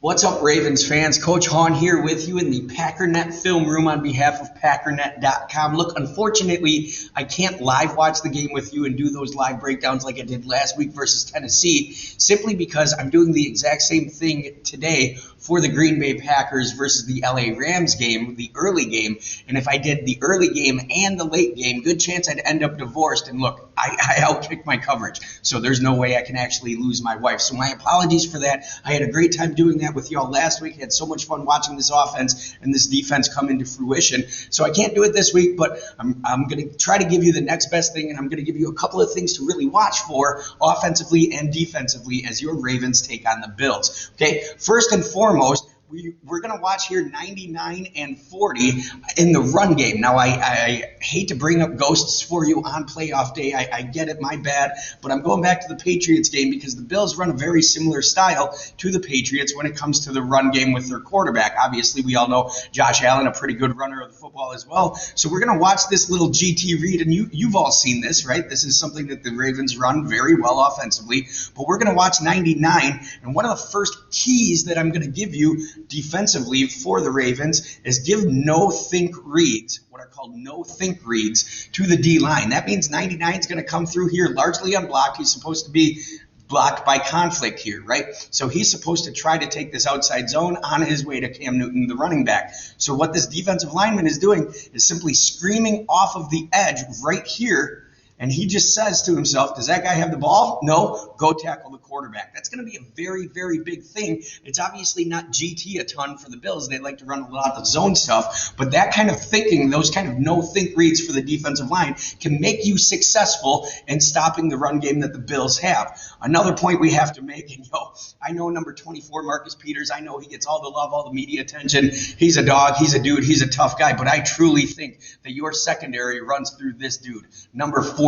What's up, Ravens fans? Coach Hahn here with you in the Packernet film room on behalf of Packernet.com. Look, unfortunately, I can't live watch the game with you and do those live breakdowns like I did last week versus Tennessee, simply because I'm doing the exact same thing today for the Green Bay Packers versus the LA Rams game, the early game. And if I did the early game and the late game, good chance I'd end up divorced. And look, I outkicked my coverage, so there's no way I can actually lose my wife. So my apologies for that. I had a great time doing that with y'all last week. I had so much fun watching this offense and this defense come into fruition. So I can't do it this week, but I'm going to try to give you the next best thing, and I'm going to give you a couple of things to really watch for offensively and defensively as your Ravens take on the Bills. Okay, first and foremost, we're going to watch here 99 and 40 in the run game. Now, I hate to bring up ghosts for you on playoff day. I get it, my bad. But I'm going back to the Patriots game because the Bills run a very similar style to the Patriots when it comes to the run game with their quarterback. Obviously, we all know Josh Allen, a pretty good runner of the football as well. So we're going to watch this little GT read, and you've all seen this, right? This is something that the Ravens run very well offensively. But we're going to watch 99, and one of the first keys that I'm going to give you defensively for the Ravens is give no-think reads, what are called no-think reads, to the D-line. That means 99 is going to come through here largely unblocked. He's supposed to be blocked by conflict here, right? So he's supposed to try to take this outside zone on his way to Cam Newton, the running back. So what this defensive lineman is doing is simply screaming off of the edge right here. And he just says to himself, does that guy have the ball? No, go tackle the quarterback. That's going to be a very, very big thing. It's obviously not GT a ton for the Bills. They like to run a lot of zone stuff. But that kind of thinking, those kind of no-think reads for the defensive line can make you successful in stopping the run game that the Bills have. Another point we have to make, and I know number 24, Marcus Peters, I know he gets all the love, all the media attention. He's a dog, he's a dude, he's a tough guy. But I truly think that your secondary runs through this dude, number 44.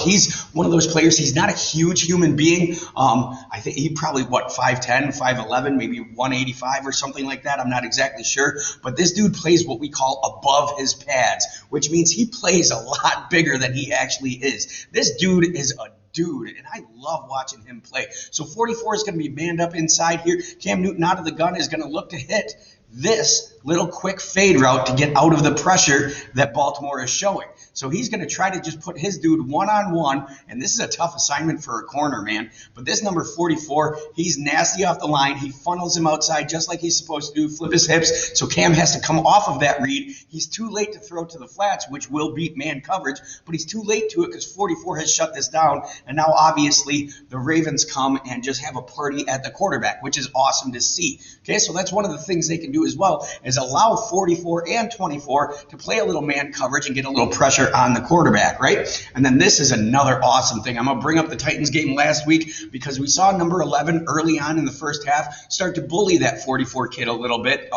He's one of those players. He's not a huge human being. I think he probably, 5'10", 5'11", maybe 185 or something like that. I'm not exactly sure. But this dude plays what we call above his pads, which means he plays a lot bigger than he actually is. This dude is a dude, and I love watching him play. So 44 is going to be manned up inside here. Cam Newton out of the gun is going to look to hit this little quick fade route to get out of the pressure that Baltimore is showing. So he's going to try to just put his dude one-on-one, and this is a tough assignment for a corner, man. But this number 44, he's nasty off the line. He funnels him outside just like he's supposed to do, flip his hips, so Cam has to come off of that read. He's too late to throw to the flats, which will beat man coverage, but he's too late to it because 44 has shut this down, and now obviously the Ravens come and just have a party at the quarterback, which is awesome to see. Okay, so that's one of the things they can do as well, is allow 44 and 24 to play a little man coverage and get a little pressure on the quarterback, right? And then this is another awesome thing. I'm going to bring up the Titans game last week because we saw number 11 early on in the first half start to bully that 44 kid a little bit.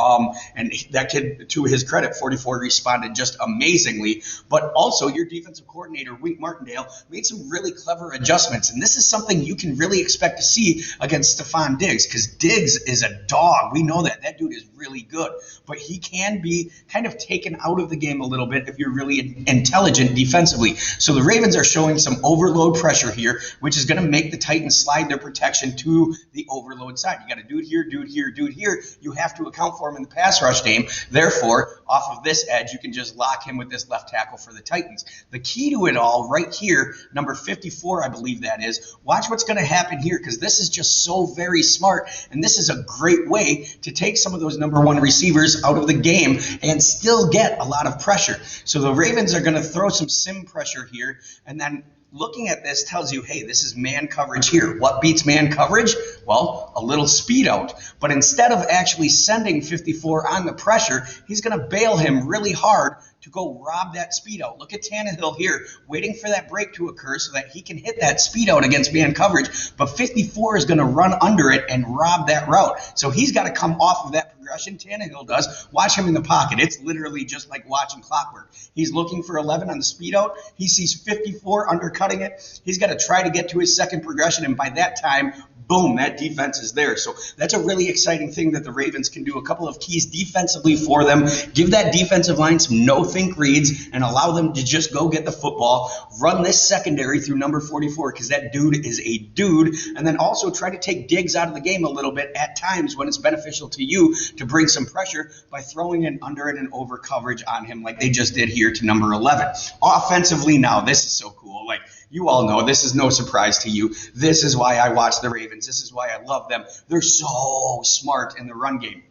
And that kid, to his credit, 44 responded just amazingly. But also your defensive coordinator, Wink Martindale, made some really clever adjustments. And this is something you can really expect to see against Stephon Diggs, because Diggs is a dog. We know that. That dude is really good. But he can be kind of taken out of the game a little bit if you're really intelligent defensively. So the Ravens are showing some overload pressure here, which is going to make the Titans slide their protection to the overload side. You got a dude here, dude here, dude here. You have to account for him in the pass rush game. Therefore, off of this edge, you can just lock him with this left tackle for the Titans. The key to it all right here, number 54, I believe that is, watch what's going to happen here, because this is just so very smart, and this is a great way to take some of those number one receivers out of the game and still get a lot of pressure. So the Ravens are going to throw some sim pressure here, and then looking at this tells you, hey, this is man coverage here. What beats man coverage? Well, a little speed out. But instead of actually sending 54 on the pressure, he's going to bail him really hard to go rob that speed out. Look at Tannehill here, waiting for that break to occur so that he can hit that speed out against man coverage. But 54 is going to run under it and rob that route. So he's got to come off of that progression. Tannehill does. Watch him in the pocket. It's literally just like watching clockwork. He's looking for 11 on the speed out. He sees 54 undercutting it. He's got to try to get to his second progression, and by that time, boom, that defense is there. So that's a really exciting thing that the Ravens can do. A couple of keys defensively for them. Give that defensive line some no-think reads and allow them to just go get the football. Run this secondary through number 44 because that dude is a dude. And then also try to take Diggs out of the game a little bit at times when it's beneficial to you to bring some pressure by throwing an under and an over coverage on him like they just did here to number 11. Offensively now, this is so cool. Like, you all know, this is no surprise to you. This is why I watch the Ravens. This is why I love them. They're so smart in the run game.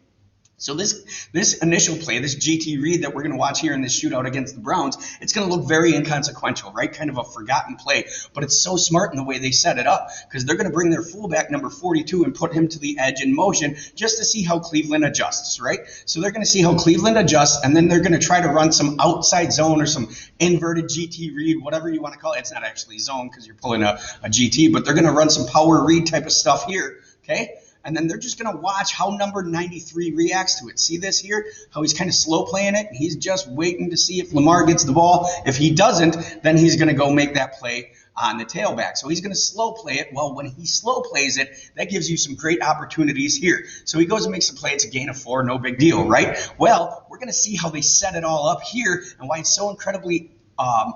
So this initial play, this GT read that we're going to watch here in this shootout against the Browns, it's going to look very inconsequential, right? Kind of a forgotten play, but it's so smart in the way they set it up because they're going to bring their fullback, number 42, and put him to the edge in motion just to see how Cleveland adjusts, right? So they're going to see how Cleveland adjusts, and then they're going to try to run some outside zone or some inverted GT read, whatever you want to call it. It's not actually zone because you're pulling a GT, but they're going to run some power read type of stuff here, okay? And then they're just going to watch how number 93 reacts to it. See this here? How he's kind of slow playing it? He's just waiting to see if Lamar gets the ball. If he doesn't, then he's going to go make that play on the tailback. So he's going to slow play it. Well, when he slow plays it, that gives you some great opportunities here. So he goes and makes a play. It's a gain of 4, no big deal, right? Well, we're going to see how they set it all up here and why it's so incredibly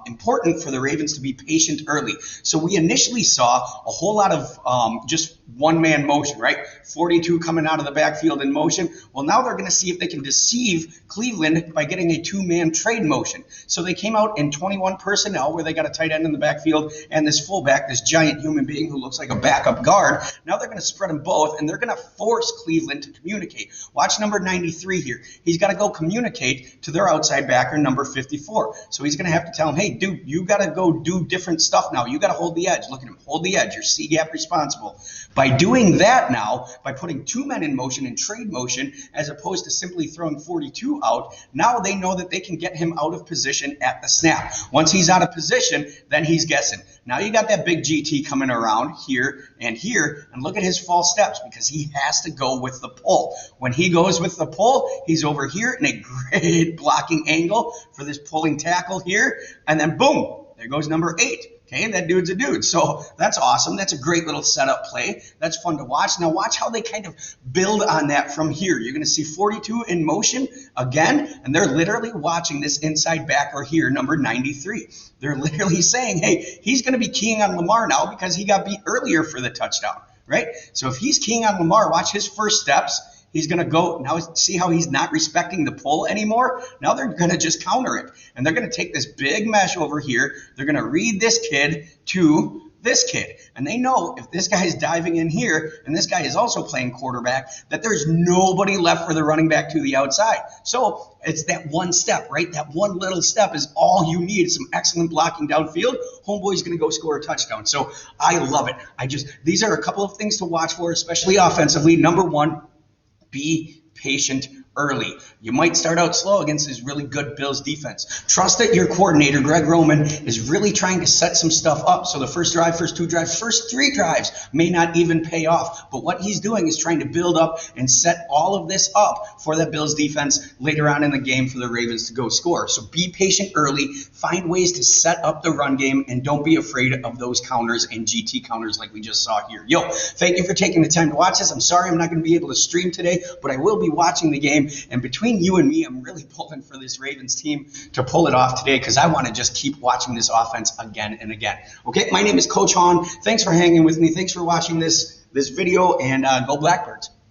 important for the Ravens to be patient early. So we initially saw a whole lot of just one-man motion, right? 42 coming out of the backfield in motion. Well, now they're going to see if they can deceive Cleveland by getting a two-man trade motion. So they came out in 21 personnel where they got a tight end in the backfield and this fullback, this giant human being who looks like a backup guard. Now they're going to spread them both, and they're going to force Cleveland to communicate. Watch number 93 here. He's got to go communicate to their outside backer, number 54. So he's going to have to tell him, hey, dude, you got to go do different stuff now. You got to hold the edge. Look at him. Hold the edge. You're C-gap responsible. By doing that now, by putting two men in motion and trade motion, as opposed to simply throwing 42 out, now they know that they can get him out of position at the snap. Once he's out of position, then he's guessing. Now you got that big GT coming around here, and look at his false steps because he has to go with the pull. When he goes with the pull, he's over here in a great blocking angle for this pulling tackle here, and then boom, there goes number 8. Okay, that dude's a dude. So that's awesome. That's a great little setup play. That's fun to watch. Now watch how they kind of build on that from here. You're going to see 42 in motion again, and they're literally watching this inside backer here, number 93. They're literally saying, hey, he's going to be keying on Lamar now because he got beat earlier for the touchdown, right? So if he's keying on Lamar, watch his first steps. He's going to go now. See how he's not respecting the pull anymore? Now they're going to just counter it. And they're going to take this big mesh over here. They're going to read this kid to this kid. And they know if this guy is diving in here and this guy is also playing quarterback, that there's nobody left for the running back to the outside. So it's that one step, right? That one little step is all you need. Some excellent blocking downfield. Homeboy's going to go score a touchdown. So I love it. These are a couple of things to watch for, especially offensively. Number one, be patient early. You might start out slow against this really good Bills defense. Trust that your coordinator, Greg Roman, is really trying to set some stuff up. So the first drive, first 2 drives, first 3 drives may not even pay off. But what he's doing is trying to build up and set all of this up for the Bills defense later on in the game for the Ravens to go score. So be patient early. Find ways to set up the run game, and don't be afraid of those counters and GT counters like we just saw here. Yo, thank you for taking the time to watch this. I'm sorry I'm not going to be able to stream today, but I will be watching the game. And between you and me, I'm really pulling for this Ravens team to pull it off today because I want to just keep watching this offense again and again. Okay, my name is Coach Hahn. Thanks for hanging with me. Thanks for watching this video, and go Blackbirds.